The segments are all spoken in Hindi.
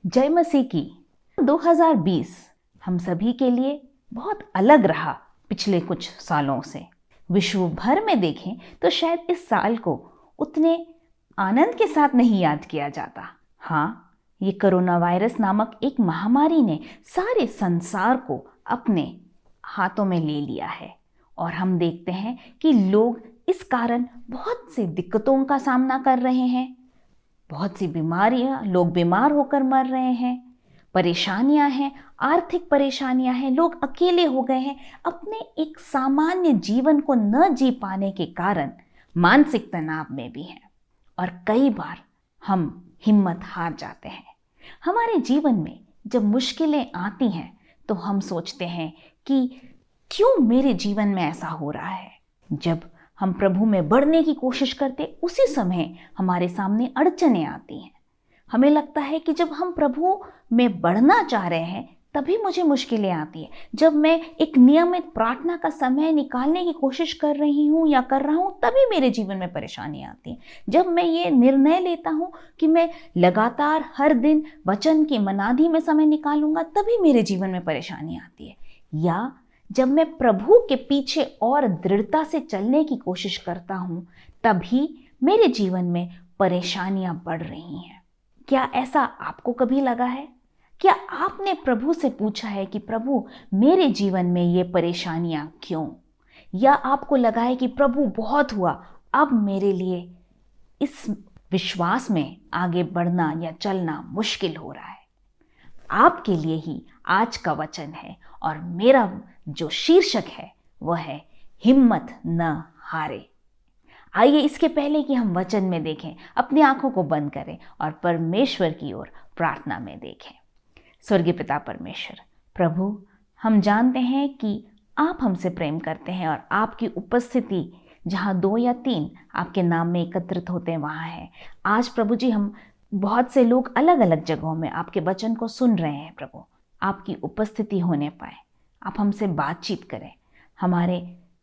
जय मसीह की। 2020 हम सभी के लिए बहुत अलग रहा पिछले कुछ सालों से। विश्व भर में देखें तो शायद इस साल को उतने आनंद के साथ नहीं याद किया जाता। हाँ, ये कोरोना वायरस नामक एक महामारी ने सारे संसार को अपने हाथों में ले लिया है और हम देखते हैं कि लोग इस कारण बहुत सी दिक्कतों का सामना कर रहे हैं। बहुत सी बीमारियां, लोग बीमार होकर मर रहे हैं, परेशानियां हैं, आर्थिक परेशानियां हैं, लोग अकेले हो गए हैं। अपने एक सामान्य जीवन को न जी पाने के कारण मानसिक तनाव में भी हैं और कई बार हम हिम्मत हार जाते हैं। हमारे जीवन में जब मुश्किलें आती हैं तो हम सोचते हैं कि क्यों मेरे जीवन में ऐसा हो रहा है। जब हम प्रभु में बढ़ने की कोशिश करते उसी समय हमारे सामने अड़चनें आती हैं। हमें लगता है कि जब हम प्रभु में बढ़ना चाह रहे हैं तभी मुझे मुश्किलें आती है। जब मैं एक नियमित प्रार्थना का समय निकालने की कोशिश कर रही हूँ या कर रहा हूँ तभी मेरे जीवन में परेशानी आती है। जब मैं ये निर्णय लेता हूँ कि मैं लगातार हर दिन वचन की मनादी में समय निकालूंगा तभी मेरे जीवन में परेशानी आती है। या जब मैं प्रभु के पीछे और दृढ़ता से चलने की कोशिश करता हूँ तभी मेरे जीवन में परेशानियां बढ़ रही हैं। क्या ऐसा आपको कभी लगा है? क्या आपने प्रभु से पूछा है कि प्रभु मेरे जीवन में ये परेशानियां क्यों? या आपको लगा है कि प्रभु बहुत हुआ, अब मेरे लिए इस विश्वास में आगे बढ़ना या चलना मुश्किल हो रहा है? आपके लिए ही आज का वचन है और मेरा जो शीर्षक है वह है हिम्मत न हारे। आइए इसके पहले कि हम वचन में देखें, अपनी आंखों को बंद करें और परमेश्वर की ओर प्रार्थना में देखें। स्वर्गीय पिता परमेश्वर, प्रभु, हम जानते हैं कि आप हमसे प्रेम करते हैं और आपकी उपस्थिति जहाँ 2 या 3 आपके नाम में एकत्रित होते हैं वहाँ है। आज प्रभु जी, हम बहुत से लोग अलग अलग जगहों में आपके वचन को सुन रहे हैं। प्रभु, आपकी उपस्थिति होने पाए, आप हमसे बातचीत करें, हमारे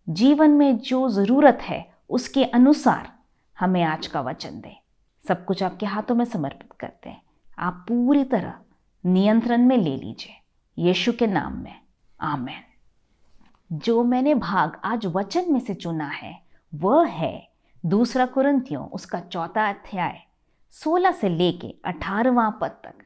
जीवन में जो ज़रूरत है उसके अनुसार हमें आज का वचन दें। सब कुछ आपके हाथों में समर्पित करते हैं। आप पूरी तरह नियंत्रण में ले लीजिए, यीशु के नाम में, आमीन। जो मैंने भाग आज वचन में से चुना है वह है 2 कुरिन्थियों उसका 4 अध्याय 16 से लेके 18वां पद तक।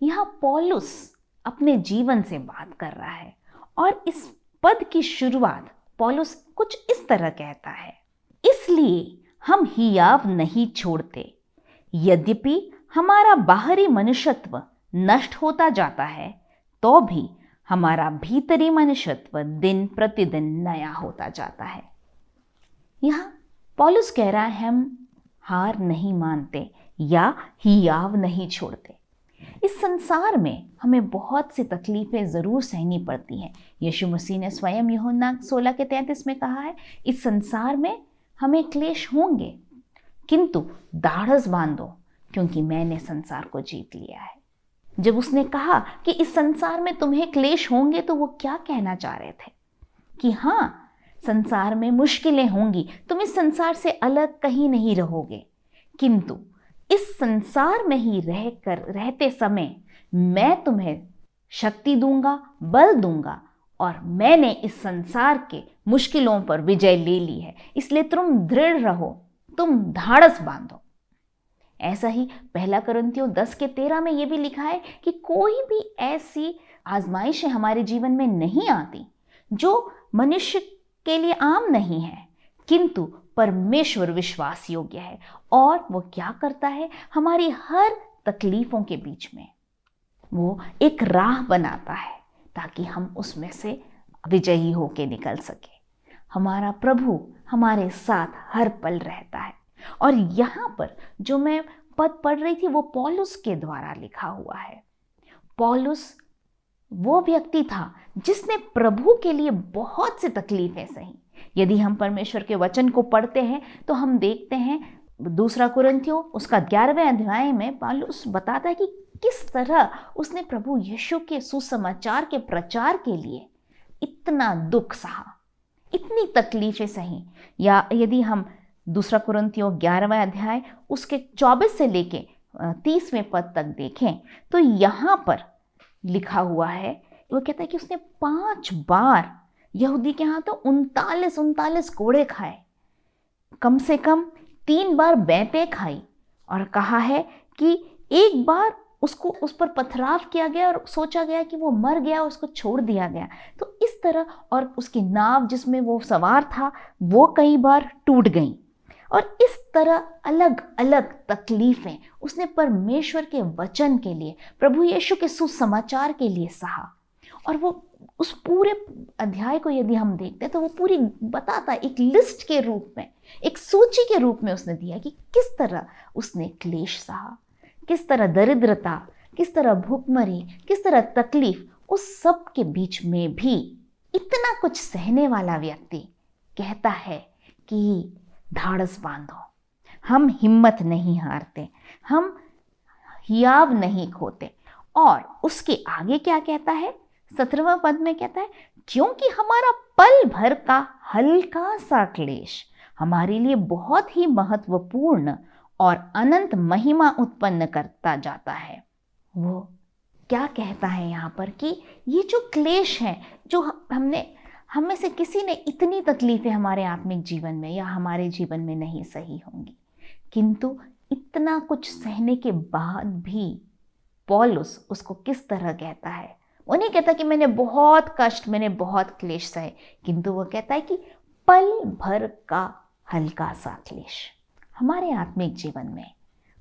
यहाँ पौलुस अपने जीवन से बात कर रहा है और इस पद की शुरुआत पौलुस कुछ इस तरह कहता है, इसलिए हम हियाव नहीं छोड़ते, यद्यपि हमारा बाहरी मनुष्यत्व नष्ट होता जाता है तो भी हमारा भीतरी मनुष्यत्व दिन प्रतिदिन नया होता जाता है। यहाँ पौलुस कह रहा है हम हार नहीं मानते या हियाव नहीं छोड़ते। इस संसार में हमें बहुत सी तकलीफें जरूर सहनी पड़ती हैं। यीशु मसीह ने स्वयं यूहन्ना 16:33 में कहा है, इस संसार में हमें क्लेश होंगे किंतु दाढ़स बांधो क्योंकि मैंने संसार को जीत लिया है। जब उसने कहा कि इस संसार में तुम्हें क्लेश होंगे तो वो क्या कहना चाह रहे थे? कि हाँ, संसार में मुश्किलें होंगी, तुम इस संसार से अलग कहीं नहीं रहोगे, किंतु इस संसार में ही रहते समय मैं तुम्हें शक्ति दूंगा, बल दूंगा और मैंने इस संसार के मुश्किलों पर विजय ले ली है, इसलिए तुम दृढ़ रहो, तुम धाड़स बांधो। ऐसा ही 1 कुरिन्थियों 10:13 में यह भी लिखा है कि कोई भी ऐसी आजमाइशें हमारे जीवन में नहीं आती जो मनुष्य के लिए आम नहीं है, किंतु परमेश्वर विश्वास योग्य है और वो क्या करता है, हमारी हर तकलीफों के बीच में वो एक राह बनाता है ताकि हम उसमें से विजयी होके निकल सके। हमारा प्रभु हमारे साथ हर पल रहता है। और यहाँ पर जो मैं पद पढ़ रही थी वो पौलुस के द्वारा लिखा हुआ है। पौलुस वो व्यक्ति था जिसने प्रभु के लिए बहुत सी तकलीफें सही। यदि हम परमेश्वर के वचन को पढ़ते हैं तो हम देखते हैं 2 कुरिन्थियों उसका 11वें अध्याय में पौलुस बताता है कि किस तरह उसने प्रभु यीशु के सुसमाचार के प्रचार के लिए इतना दुख सहा, इतनी तकलीफें सही। या यदि हम 2 कुरिन्थियों 11वां अध्याय उसके 24 से लेके 30वें पद तक देखें तो यहाँ पर लिखा हुआ है, वो कहता है कि उसने 5 बार यहूदी के यहाँ तो 39 कोड़े खाए, कम से कम 3 बार बैंतें खाई, और कहा है कि एक बार उसको उस पर पथराव किया गया और सोचा गया कि वो मर गया, उसको छोड़ दिया गया। तो इस तरह, और उसकी नाव जिसमें वो सवार था वो कई बार टूट गई, और इस तरह अलग अलग तकलीफें उसने परमेश्वर के वचन के लिए, प्रभु यीशु के सुसमाचार के लिए सहा। और वो उस पूरे अध्याय को यदि हम देखते हैं तो वो पूरी बताता, एक लिस्ट के रूप में, एक सूची के रूप में उसने दिया कि किस तरह उसने क्लेश सहा, किस तरह दरिद्रता, किस तरह भूखमरी, किस तरह तकलीफ, उस सब के बीच में भी इतना कुछ सहने वाला व्यक्ति कहता है कि ढाढ़स बांधो, हम हिम्मत नहीं हारते, हम हियाव नहीं खोते। और उसके आगे क्या कहता है, 17वां पद में कहता है, क्योंकि हमारा पल भर का हल्का सा क्लेश हमारे लिए बहुत ही महत्वपूर्ण और अनंत महिमा उत्पन्न करता जाता है। वो क्या कहता है यहाँ पर कि ये जो क्लेश है, जो हम में से किसी ने इतनी तकलीफें हमारे आत्मिक जीवन में या हमारे जीवन में नहीं सही होंगी, किंतु इतना कुछ सहने के बाद भी पौलुस उसको किस तरह कहता है। वो नहीं कहता कि मैंने बहुत कष्ट, मैंने बहुत क्लेश सहे, किंतु वो कहता है कि पल भर का हल्का सा क्लेश। हमारे आत्मिक जीवन में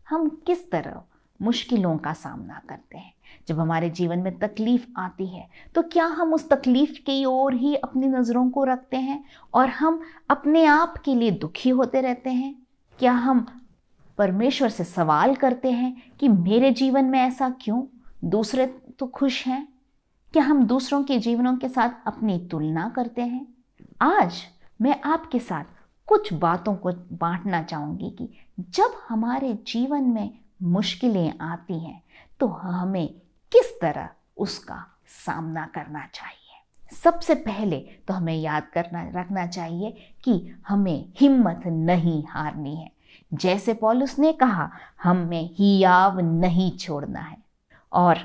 हम किस तरह मुश्किलों का सामना करते हैं। जब हमारे जीवन में तकलीफ आती है तो क्या हम उस तकलीफ की ओर ही अपनी नज़रों को रखते हैं और हम अपने आप के लिए दुखी होते रहते हैं? क्या हम परमेश्वर से सवाल करते हैं कि मेरे जीवन में ऐसा क्यों, दूसरे तो खुश हैं? क्या हम दूसरों के जीवनों के साथ अपनी तुलना करते हैं? आज मैं आपके साथ कुछ बातों को बांटना चाहूँगी कि जब हमारे जीवन में मुश्किलें आती हैं तो हमें किस तरह उसका सामना करना चाहिए। सबसे पहले तो हमें याद रखना चाहिए कि हमें हिम्मत नहीं हारनी है। जैसे पौलुस ने कहा, हमें हियाव नहीं छोड़ना है। और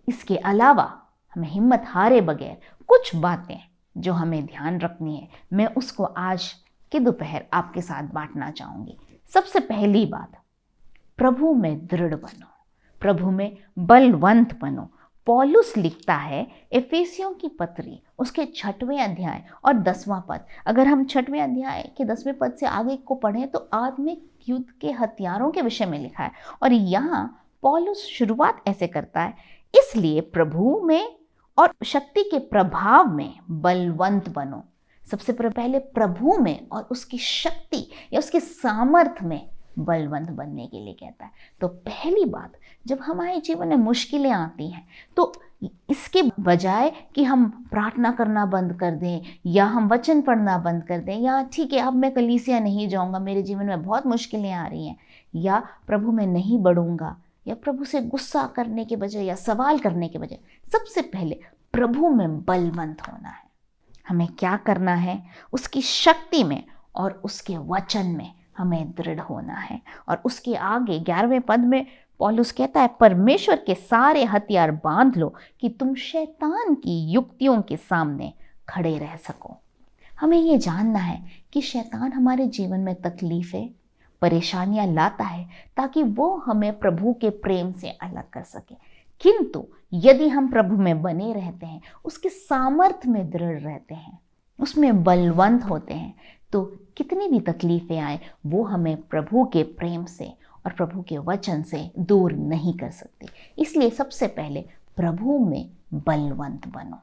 इसके अलावा हमें हिम्मत हारे बगैर कुछ बातें जो हमें ध्यान रखनी है, मैं उसको आज के दोपहर आपके साथ बांटना चाहूँगी। सबसे पहली बात, प्रभु में दृढ़ बनो, प्रभु में बलवंत बनो। पौलुस लिखता है एफेसियों की पत्री उसके 6वें अध्याय और 10वां पद। अगर हम 6वें अध्याय के 10वें पद से आगे को पढ़ें तो आत्मिक युद्ध के हथियारों के विषय में लिखा है, और यहाँ पौलुस शुरुआत ऐसे करता है, इसलिए प्रभु में और शक्ति के प्रभाव में बलवंत बनो। सबसे पहले प्रभु में और उसकी शक्ति या उसके सामर्थ्य में बलवंत बनने के लिए कहता है। तो पहली बात, जब हमारे जीवन में मुश्किलें आती हैं तो इसके बजाय कि हम प्रार्थना करना बंद कर दें या हम वचन पढ़ना बंद कर दें या ठीक है अब मैं कलीसिया नहीं जाऊंगा, मेरे जीवन में बहुत मुश्किलें आ रही हैं, या प्रभु में नहीं बढ़ूंगा, या प्रभु से गुस्सा करने के बजाय या सवाल करने के बजाय सबसे पहले प्रभु में बलवंत होना है। हमें क्या करना है? उसकी शक्ति में और उसके वचन में हमें दृढ़ होना है। और उसके आगे 11वें पद में पौलुस कहता है, परमेश्वर के सारे हथियार बांध लो कि तुम शैतान की युक्तियों के सामने खड़े रह सको। हमें ये जानना है कि शैतान हमारे जीवन में तकलीफें, परेशानियां लाता है ताकि वो हमें प्रभु के प्रेम से अलग कर सके। किंतु यदि हम प्रभु में बने रहते हैं, उसके सामर्थ्य में दृढ़ रहते हैं, उसमें बलवंत होते हैं, तो कितनी भी तकलीफें आए वो हमें प्रभु के प्रेम से और प्रभु के वचन से दूर नहीं कर सकती। इसलिए सबसे पहले प्रभु में बलवंत बनो।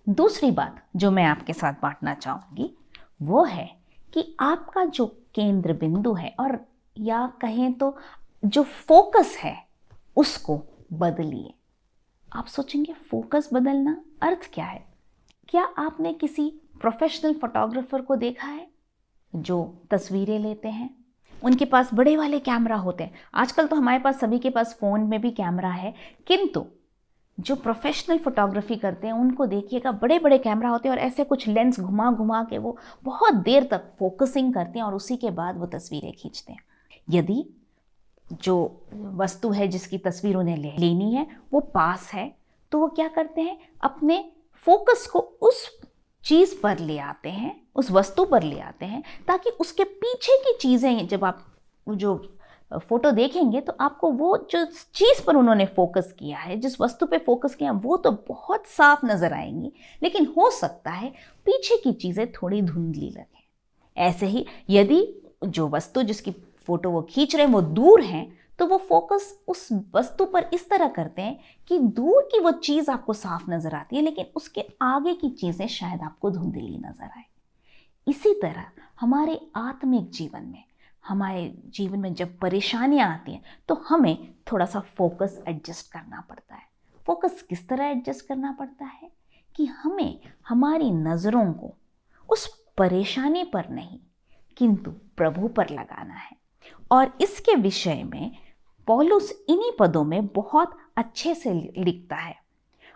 दूसरी बात जो मैं आपके साथ बांटना चाहूँगी वो है कि आपका जो केंद्र बिंदु है, और या कहें तो जो फोकस है, उसको बदलिए। आप सोचेंगे फोकस बदलना अर्थ क्या है? क्या आपने किसी प्रोफेशनल फोटोग्राफर को देखा है जो तस्वीरें लेते हैं? उनके पास बड़े वाले कैमरा होते हैं। आजकल तो हमारे पास सभी के पास फ़ोन में भी कैमरा है, किंतु जो प्रोफेशनल फोटोग्राफी करते हैं उनको देखिएगा, बड़े बड़े कैमरा होते हैं और ऐसे कुछ लेंस घुमा घुमा के वो बहुत देर तक फोकसिंग करते हैं और उसी के बाद वो तस्वीरें खींचते हैं। यदि जो वस्तु है जिसकी तस्वीर उन्हें लेनी है वो पास है, तो वो क्या करते हैं, अपने फोकस को उस चीज़ पर ले आते हैं, उस वस्तु पर ले आते हैं, ताकि उसके पीछे की चीज़ें, जब आप जो फोटो देखेंगे तो आपको वो जो चीज़ पर उन्होंने फोकस किया है, जिस वस्तु पे फोकस किया, वो तो बहुत साफ नज़र आएंगी, लेकिन हो सकता है पीछे की चीज़ें थोड़ी धुंधली लगें। ऐसे ही यदि जो वस्तु जिसकी फोटो वो खींच रहे हैं वो दूर हैं, तो वो फोकस उस वस्तु पर इस तरह करते हैं कि दूर की वो चीज़ आपको साफ नज़र आती है, लेकिन उसके आगे की चीज़ें शायद आपको धुंधली नज़र आए। इसी तरह हमारे आत्मिक जीवन में, हमारे जीवन में जब परेशानियां आती हैं तो हमें थोड़ा सा फोकस एडजस्ट करना पड़ता है। फोकस किस तरह एडजस्ट करना पड़ता है कि हमें हमारी नज़रों को उस परेशानी पर नहीं किंतु प्रभु पर लगाना है। और इसके विषय में पौलुस इन्हीं पदों में बहुत अच्छे से लिखता है।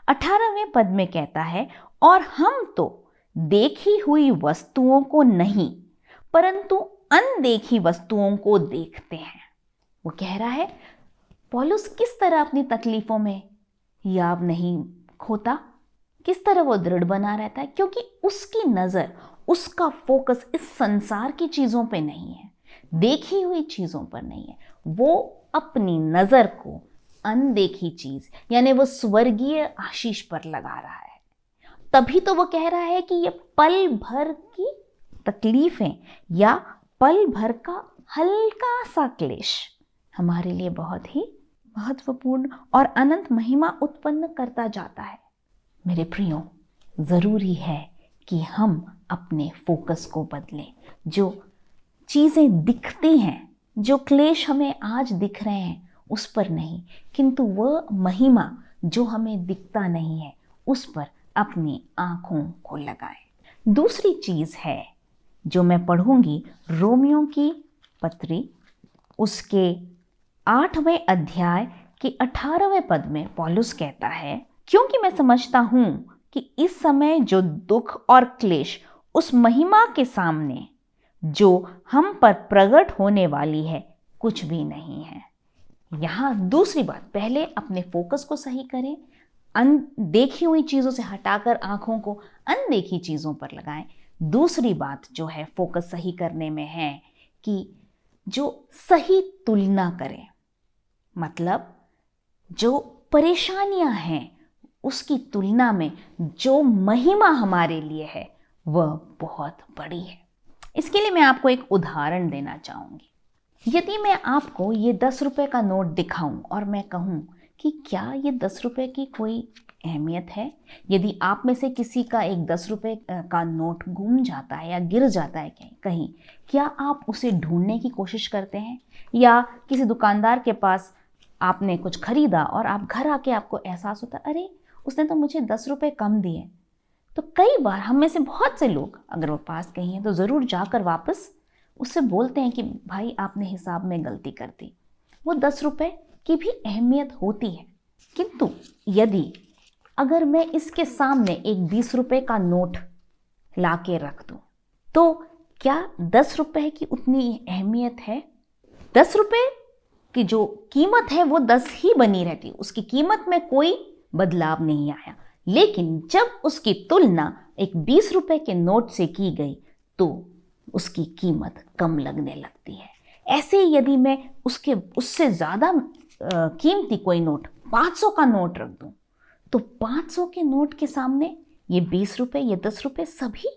18वें पद में कहता है, और हम तो देखी हुई वस्तुओं को नहीं परंतु अनदेखी वस्तुओं को देखते हैं। वो कह रहा है पौलुस किस तरह अपनी तकलीफों में याब नहीं खोता, किस तरह वो दृढ़ बना रहता है, क्योंकि उसकी नज़र, उसका फोकस इस संसार की चीज़ों पे नहीं है, देखी हुई चीज़ों पर नहीं है। वो अपनी नज़र को अनदेखी चीज़ यानी वो स्वर्गीय आशीष पर लगा रहा है। तभी तो वो कह रहा है कि ये पल भर की तकलीफें या पल भर का हल्का सा क्लेश हमारे लिए बहुत ही महत्वपूर्ण और अनंत महिमा उत्पन्न करता जाता है। मेरे प्रियो, ज़रूरी है कि हम अपने फोकस को बदलें। जो चीज़ें दिखती हैं, जो क्लेश हमें आज दिख रहे हैं, उस पर नहीं, किंतु वह महिमा जो हमें दिखता नहीं है उस पर अपनी आँखों को लगाएं। दूसरी चीज़ है जो मैं पढ़ूंगी, रोमियों की पत्री उसके 8वें अध्याय के 18वें पद में पौलुस कहता है, क्योंकि मैं समझता हूं कि इस समय जो दुख और क्लेश उस महिमा के सामने जो हम पर प्रकट होने वाली है कुछ भी नहीं है। यहाँ दूसरी बात, पहले अपने फोकस को सही करें, अनदेखी हुई चीज़ों से हटाकर आंखों को अनदेखी चीज़ों पर लगाएं। दूसरी बात जो है फोकस सही करने में है कि जो सही तुलना करें, मतलब जो परेशानियां हैं उसकी तुलना में जो महिमा हमारे लिए है वह बहुत बड़ी है। इसके लिए मैं आपको एक उदाहरण देना चाहूँगी। यदि मैं आपको ये 10 रुपए का नोट दिखाऊं और मैं कहूं कि क्या ये 10 रुपए की कोई अहमियत है, यदि आप में से किसी का एक 10 रुपए का नोट गुम जाता है या गिर जाता है कहीं, क्या आप उसे ढूंढने की कोशिश करते हैं? या किसी दुकानदार के पास आपने कुछ खरीदा और आप घर आके आपको एहसास होता, अरे उसने तो मुझे 10 रुपए कम दिए। तो कई बार हम में से बहुत से लोग, अगर वो पास कहीं हैं तो ज़रूर जाकर वापस उससे बोलते हैं कि भाई आपने हिसाब में गलती कर दी। वो 10 रुपए की भी अहमियत होती है, किंतु यदि अगर मैं इसके सामने एक 20 रुपए का नोट ला के रख दूं, तो क्या 10 रुपए की उतनी अहमियत है? 10 रुपए की जो कीमत है वो 10 ही बनी रहती, उसकी कीमत में कोई बदलाव नहीं आया। लेकिन जब उसकी तुलना एक 20 रुपए के नोट से की गई तो उसकी कीमत कम लगने लगती है। ऐसे ही यदि मैं उससे ज़्यादा कीमती कोई नोट, 500 का नोट रख दूं, तो 500 के नोट के सामने ये 20 रुपए, ये 10 रुपए सभी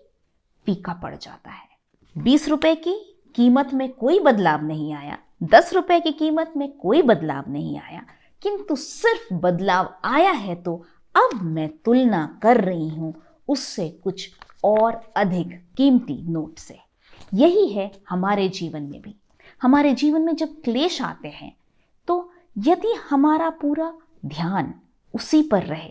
फीका पड़ जाता है। 20 रुपए की कीमत में कोई बदलाव नहीं आया, 10 रुपए की कीमत में कोई बदलाव नहीं आया, किंतु सिर्फ बदलाव आया है तो अब मैं तुलना कर रही हूं उससे कुछ और अधिक कीमती नोट से। यही है हमारे जीवन में भी। हमारे जीवन में जब क्लेश आते हैं तो यदि हमारा पूरा ध्यान उसी पर रहे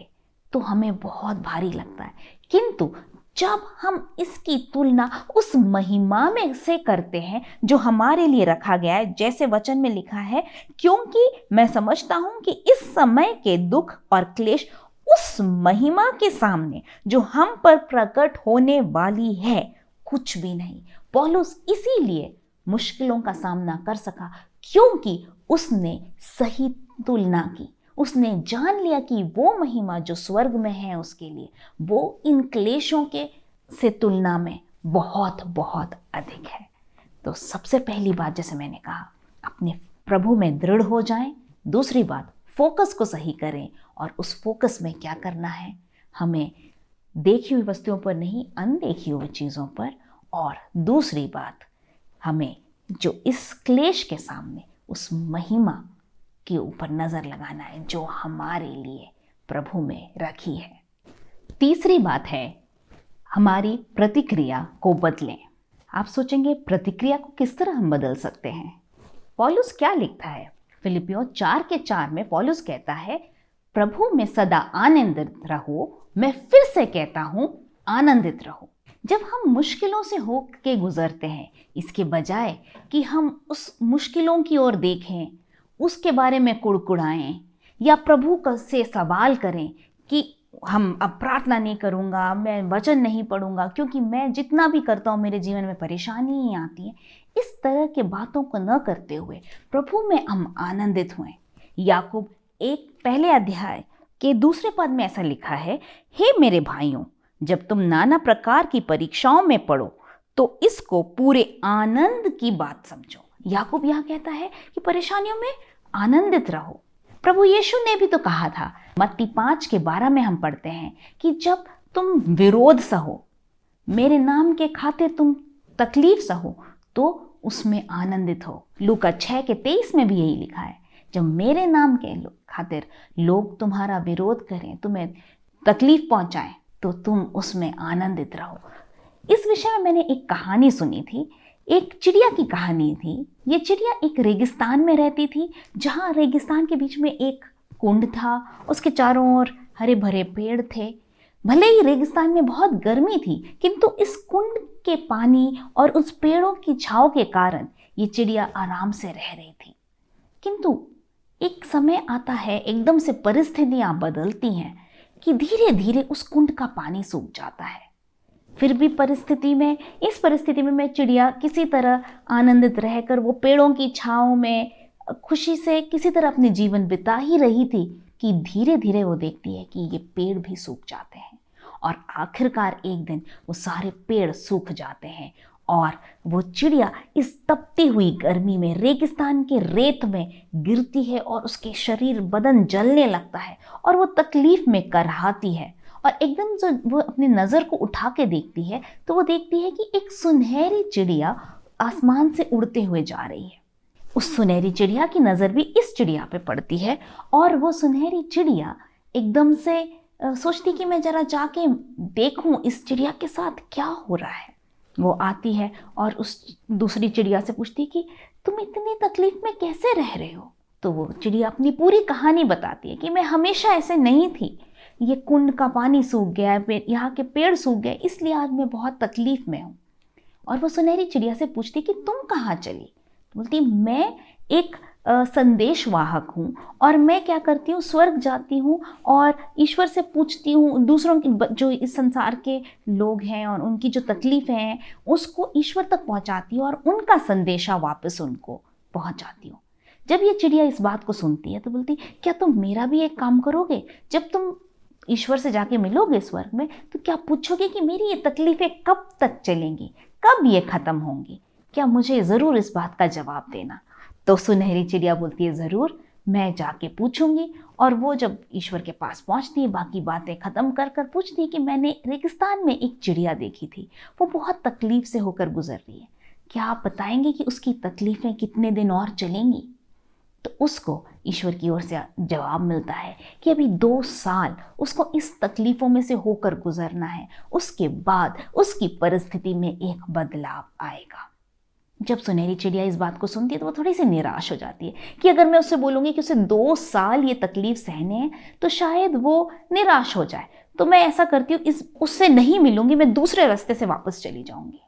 तो हमें बहुत भारी लगता है, किंतु जब हम इसकी तुलना उस महिमा में से करते हैं जो हमारे लिए रखा गया है, जैसे वचन में लिखा है, क्योंकि मैं समझता हूं कि इस समय के दुख और क्लेश उस महिमा के सामने जो हम पर प्रकट होने वाली है कुछ भी नहीं। पौलुस इसीलिए मुश्किलों का सामना कर सका क्योंकि उसने सही तुलना की। उसने जान लिया कि वो महिमा जो स्वर्ग में है उसके लिए, वो इन क्लेशों के से तुलना में बहुत बहुत अधिक है। तो सबसे पहली बात, जैसे मैंने कहा, अपने प्रभु में दृढ़ हो जाएं। दूसरी बात, फोकस को सही करें, और उस फोकस में क्या करना है, हमें देखी हुई वस्तुओं पर नहीं, अनदेखी हुई चीज़ों पर। और दूसरी बात, हमें जो इस क्लेश के सामने उस महिमा के ऊपर नज़र लगाना है जो हमारे लिए प्रभु में रखी है। तीसरी बात है, हमारी प्रतिक्रिया को बदलें। आप सोचेंगे प्रतिक्रिया को किस तरह हम बदल सकते हैं? पौलुस क्या लिखता है? फिलिपियों 4:4 में पौलुस कहता है, प्रभु में सदा आनंदित रहो। मैं फिर से कहता हूं, आनंदित रहो। जब हम मुश्किलों से होकर गुजरते हैं, इसके बजाय कि हम उस मुश्किलों की ओर देखें, उसके बारे में कुड़कुड़ाएं या प्रभु से सवाल करें कि हम अब प्रार्थना नहीं करूँगा, मैं वचन नहीं पढ़ूंगा, क्योंकि मैं जितना भी करता हूँ मेरे जीवन में परेशानी ही आती है, इस तरह के बातों को न करते हुए प्रभु में हम आनंदित हुए। याकूब 1 के 2 पद में ऐसा लिखा है, हे मेरे भाइयों, जब तुम नाना प्रकार की परीक्षाओं में पड़ो तो इसको पूरे आनंद की बात समझो। याकूब यहाँ कहता है कि परेशानियों में आनंदित रहो। प्रभु यीशु ने भी तो कहा था, मत्ती 5:12 में हम पढ़ते हैं कि जब तुम विरोध सहो, मेरे नाम के खातिर तुम तकलीफ सहो, तो उसमें आनंदित हो। लूका 6:23 में भी यही लिखा है, जब मेरे नाम के खातिर लोग तुम्हारा विरोध करें, तुम्हें तकलीफ पहुंचाएं, तो तुम उसमें आनंदित रहो। इस विषय में मैंने एक कहानी सुनी थी, एक चिड़िया की कहानी थी। ये चिड़िया एक रेगिस्तान में रहती थी, जहाँ रेगिस्तान के बीच में एक कुंड था, उसके चारों ओर हरे भरे पेड़ थे। भले ही रेगिस्तान में बहुत गर्मी थी, किंतु इस कुंड के पानी और उस पेड़ों की छांव के कारण ये चिड़िया आराम से रह रही थी। किंतु एक समय आता है, एकदम से परिस्थितियां बदलती हैं कि धीरे धीरे उस कुंड का पानी सूख जाता है। फिर भी इस परिस्थिति में मैं चिड़िया किसी तरह आनंदित रहकर वो पेड़ों की छांव में खुशी से किसी तरह अपने जीवन बिता ही रही थी कि धीरे धीरे वो देखती है कि ये पेड़ भी सूख जाते हैं, और आखिरकार एक दिन वो सारे पेड़ सूख जाते हैं और वो चिड़िया इस तपती हुई गर्मी में रेगिस्तान के रेत में गिरती है और उसके शरीर बदन जलने लगता है और वो तकलीफ में करहाती है। और एकदम जब वो अपनी नज़र को उठा के देखती है तो वो देखती है कि एक सुनहरी चिड़िया आसमान से उड़ते हुए जा रही है। उस सुनहरी चिड़िया की नज़र भी इस चिड़िया पे पड़ती है और वो सुनहरी चिड़िया एकदम से सोचती कि मैं जरा जाके देखूं इस चिड़िया के साथ क्या हो रहा है। वो आती है और उस दूसरी चिड़िया से पूछती कि तुम इतनी तकलीफ में कैसे रह रहे हो? तो वो चिड़िया अपनी पूरी कहानी बताती है कि मैं हमेशा ऐसे नहीं थी, ये कुंड का पानी सूख गया है, यहाँ के पेड़ सूख गए, इसलिए आज मैं बहुत तकलीफ में हूँ। और वो सुनहरी चिड़िया से पूछती कि तुम कहाँ चली? बोलती मैं एक संदेशवाहक हूँ और मैं क्या करती हूँ, स्वर्ग जाती हूँ और ईश्वर से पूछती हूँ, दूसरों की जो इस संसार के लोग हैं और उनकी जो तकलीफ़ें हैं उसको ईश्वर तक पहुँचाती हूँ और उनका संदेशा वापस उनको पहुँचाती हूँ। जब ये चिड़िया इस बात को सुनती है तो बोलती, क्या तुम मेरा भी एक काम करोगे? जब तुम ईश्वर से जाके मिलोगे स्वर्ग में तो क्या पूछोगे कि मेरी ये तकलीफ़ें कब तक चलेंगी, कब ये ख़त्म होंगी? क्या मुझे ज़रूर इस बात का जवाब देना। तो सुनहरी चिड़िया बोलती है, ज़रूर, मैं जाके पूछूंगी। और वो जब ईश्वर के पास पहुंचती है, बाकी बातें ख़त्म कर कर पूछती है कि मैंने रेगिस्तान में एक चिड़िया देखी थी, वो बहुत तकलीफ़ से होकर गुजर रही है, क्या आप बताएंगे कि उसकी तकलीफ़ें कितने दिन और चलेंगी? तो उसको ईश्वर की ओर से जवाब मिलता है कि अभी 2 साल उसको इस तकलीफ़ों में से होकर गुजरना है, उसके बाद उसकी परिस्थिति में एक बदलाव आएगा। जब सुनहरी चिड़िया इस बात को सुनती है तो वो थोड़ी सी निराश हो जाती है कि अगर मैं उससे बोलूँगी कि उसे 2 साल ये तकलीफ़ सहने हैं तो शायद वो निराश हो जाए। तो मैं ऐसा करती हूँ, उससे नहीं मिलूँगी, मैं दूसरे रास्ते से वापस चली जाऊँगी।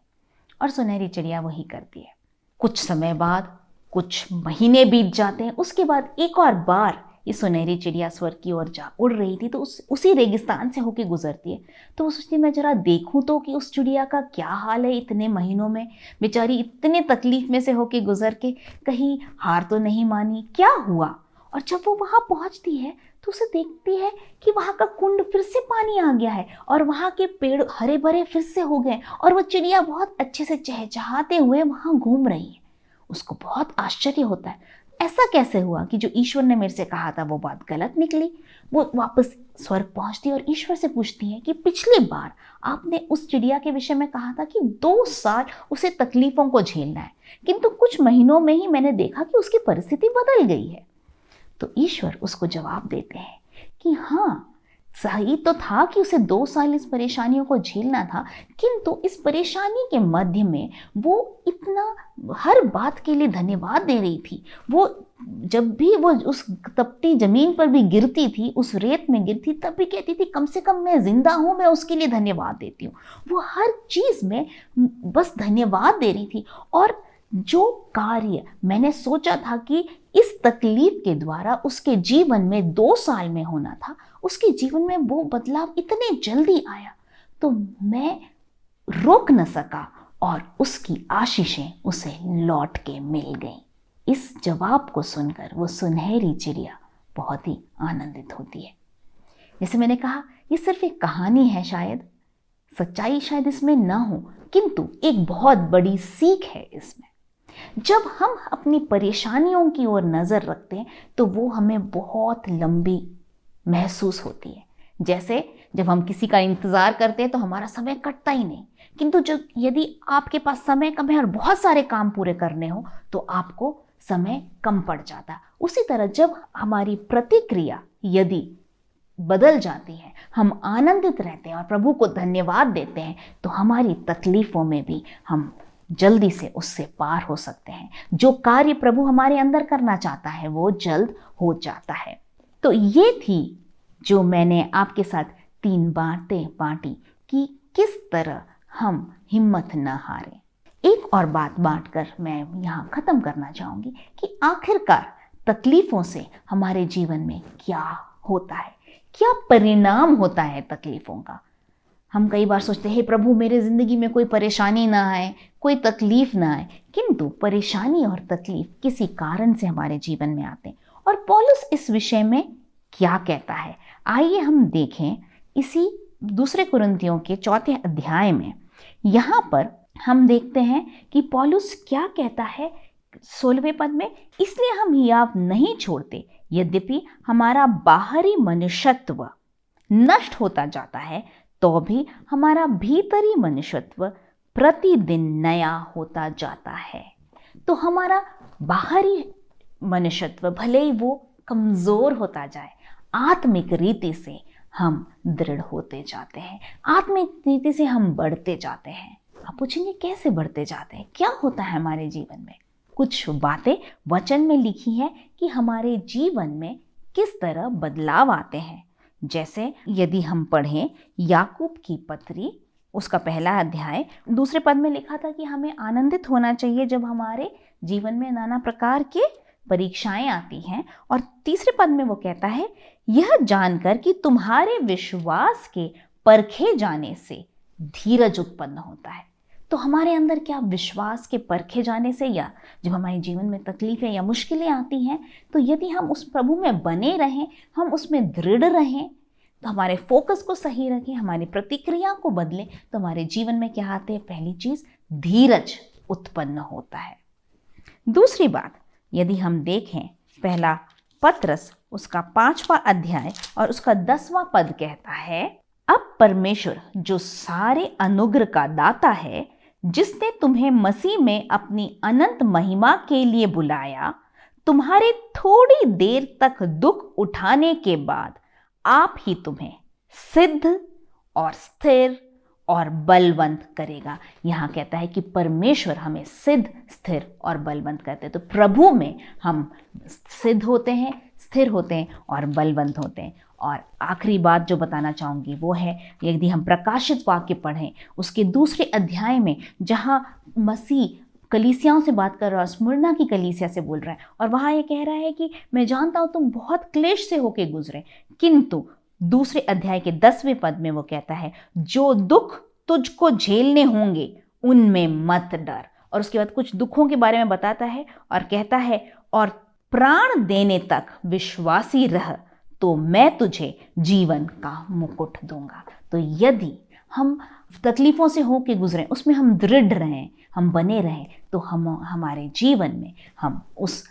और सुनहरी चिड़िया वही करती है। कुछ समय बाद, कुछ महीने बीत जाते हैं, उसके बाद एक और बार ये सुनहरी चिड़िया स्वर्ग की ओर जा उड़ रही थी, तो उसी रेगिस्तान से होके गुजरती है। तो वो सोचती है मैं जरा देखूं तो कि उस चिड़िया का क्या हाल है, इतने महीनों में बेचारी इतने तकलीफ में से होके गुजर के कहीं हार तो नहीं मानी, क्या हुआ। और जब वो वहाँ पहुँचती है तो उसे देखती है कि वहाँ का कुंड फिर से पानी आ गया है और वहाँ के पेड़ हरे भरे फिर से हो गए और वो चिड़िया बहुत अच्छे से चहचहाते हुए वहाँ घूम रही है। उसको बहुत आश्चर्य होता है, ऐसा कैसे हुआ कि जो ईश्वर ने मेरे से कहा था वो बात गलत निकली। वो वापस स्वर्ग पहुंचती है और ईश्वर से पूछती है कि पिछली बार आपने उस चिड़िया के विषय में कहा था कि 2 साल उसे तकलीफों को झेलना है, किंतु कुछ महीनों में ही मैंने देखा कि उसकी परिस्थिति बदल गई है। तो ईश्वर उसको जवाब देते हैं कि हाँ, सही तो था कि उसे 2 साल इस परेशानियों को झेलना था, किंतु इस परेशानी के मध्य में वो इतना हर बात के लिए धन्यवाद दे रही थी। वो जब भी वो उस तपती जमीन पर भी गिरती थी, उस रेत में गिरती, तब भी कहती थी कम से कम मैं जिंदा हूँ, मैं उसके लिए धन्यवाद देती हूँ। वो हर चीज़ में बस धन्यवाद दे रही थी। और जो कार्य मैंने सोचा था कि इस तकलीफ के द्वारा उसके जीवन में 2 साल में होना था, उसके जीवन में वो बदलाव इतने जल्दी आया, तो मैं रोक न सका और उसकी आशीषें उसे लौट के मिल गईं। इस जवाब को सुनकर वो सुनहरी चिड़िया बहुत ही आनंदित होती है। जैसे मैंने कहा, ये सिर्फ एक कहानी है, शायद सच्चाई शायद इसमें ना हो, किंतु एक बहुत बड़ी सीख है इसमें। जब हम अपनी परेशानियों की ओर नज़र रखते हैं तो वो हमें बहुत लंबी महसूस होती है। जैसे जब हम किसी का इंतज़ार करते हैं तो हमारा समय कटता ही नहीं, किंतु जब यदि आपके पास समय कम है और बहुत सारे काम पूरे करने हो तो आपको समय कम पड़ जाता है। उसी तरह जब हमारी प्रतिक्रिया यदि बदल जाती है, हम आनंदित रहते हैं और प्रभु को धन्यवाद देते हैं, तो हमारी तकलीफ़ों में भी हम जल्दी से उससे पार हो सकते हैं। जो कार्य प्रभु हमारे अंदर करना चाहता है वो जल्द हो जाता है। तो ये थी जो मैंने आपके साथ 3 बातें बांटी कि किस तरह हम हिम्मत न हारें। एक और बात बांटकर मैं यहाँ ख़त्म करना चाहूँगी कि आखिरकार तकलीफ़ों से हमारे जीवन में क्या होता है, क्या परिणाम होता है तकलीफ़ों का। हम कई बार सोचते हैं प्रभु मेरे ज़िंदगी में कोई परेशानी ना आए, कोई तकलीफ़ ना आए, किंतु परेशानी और तकलीफ़ किसी कारण से हमारे जीवन में आते हैं। और पौलुस इस विषय में क्या कहता है, आइए हम देखें इसी 2 कुरिन्थियों के 4 अध्याय में। यहाँ पर हम देखते हैं कि पौलुस क्या कहता है 16वें पद में, इसलिए हम हियाव नहीं छोड़ते, यद्यपि हमारा बाहरी मनुष्यत्व नष्ट होता जाता है, तो भी हमारा भीतरी मनुष्यत्व प्रतिदिन नया होता जाता है। तो हमारा बाहरी मनुष्यत्व भले ही वो कमज़ोर होता जाए, आत्मिक रीति से हम दृढ़ होते जाते हैं, आत्मिक रीति से हम बढ़ते जाते हैं। आप पूछेंगे कैसे बढ़ते जाते हैं, क्या होता है हमारे जीवन में। कुछ बातें वचन में लिखी हैं कि हमारे जीवन में किस तरह बदलाव आते हैं। जैसे यदि हम पढ़ें याकूब की पत्री, उसका 1 अध्याय 2 पद में लिखा था कि हमें आनंदित होना चाहिए जब हमारे जीवन में नाना प्रकार के परीक्षाएं आती हैं। और 3 पद में वो कहता है, यह जानकर कि तुम्हारे विश्वास के परखे जाने से धीरज उत्पन्न होता है। तो हमारे अंदर क्या विश्वास के परखे जाने से, या जब हमारे जीवन में तकलीफें या मुश्किलें आती हैं, तो यदि हम उस प्रभु में बने रहें, हम उसमें दृढ़ रहें, तो हमारे फोकस को सही रखें, हमारी प्रतिक्रिया को बदलें, तो हमारे जीवन में क्या आते हैं, पहली चीज़ धीरज उत्पन्न होता है। दूसरी बात, यदि हम देखें 1 पत्रस उसका 5वां अध्याय और उसका 10वां पद कहता है, अब परमेश्वर जो सारे अनुग्रह का दाता है, जिसने तुम्हें मसीह में अपनी अनंत महिमा के लिए बुलाया, तुम्हारे थोड़ी देर तक दुख उठाने के बाद आप ही तुम्हें सिद्ध और स्थिर और बलवंत करेगा। यहाँ कहता है कि परमेश्वर हमें सिद्ध, स्थिर और बलवंत करते हैं। तो प्रभु में हम सिद्ध होते हैं, स्थिर होते हैं और बलवंत होते हैं। और आखिरी बात जो बताना चाहूँगी वो है, यदि हम प्रकाशित वाक्य पढ़ें उसके 2 अध्याय में, जहाँ मसीह कलीसियाओं से बात कर रहा है, स्मुरना की कलीसिया से बोल रहा है, और वहाँ ये कह रहा है कि मैं जानता हूँ तुम बहुत क्लेश से होके गुजरे, किंतु दूसरे अध्याय के 10वें पद में वो कहता है जो दुख तुझको झेलने होंगे उनमें मत डर। और उसके बाद कुछ दुखों के बारे में बताता है और कहता है और प्राण देने तक विश्वासी रह तो मैं तुझे जीवन का मुकुट दूंगा। तो यदि हम तकलीफों से होके गुजरें, उसमें हम दृढ़ रहें, हम बने रहें, तो हम हमारे जीवन में हम उस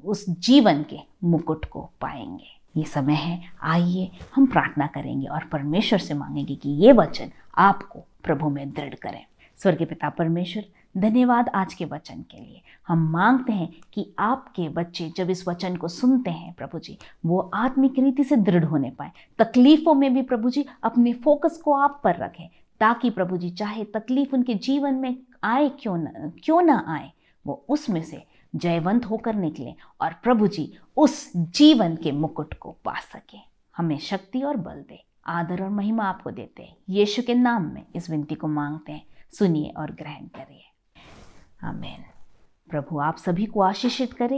उस जीवन के मुकुट को पाएंगे। ये समय है, आइए हम प्रार्थना करेंगे और परमेश्वर से मांगेंगे कि ये वचन आपको प्रभु में दृढ़ करें। स्वर्गीय पिता परमेश्वर, धन्यवाद आज के वचन के लिए। हम मांगते हैं कि आपके बच्चे जब इस वचन को सुनते हैं प्रभु जी, वो आत्मिक रीति से दृढ़ होने पाए। तकलीफों में भी प्रभु जी अपने फोकस को आप पर रखें, ताकि प्रभु जी चाहे तकलीफ उनके जीवन में आए क्यों ना आए, वो उसमें से जयवंत होकर निकले और प्रभु जी उस जीवन के मुकुट को पा सके। हमें शक्ति और बल दे। आदर और महिमा आपको देते हैं, यीशु के नाम में इस विनती को मांगते हैं। सुनिए और ग्रहण करिए। आमीन। प्रभु आप सभी को आशीषित करे।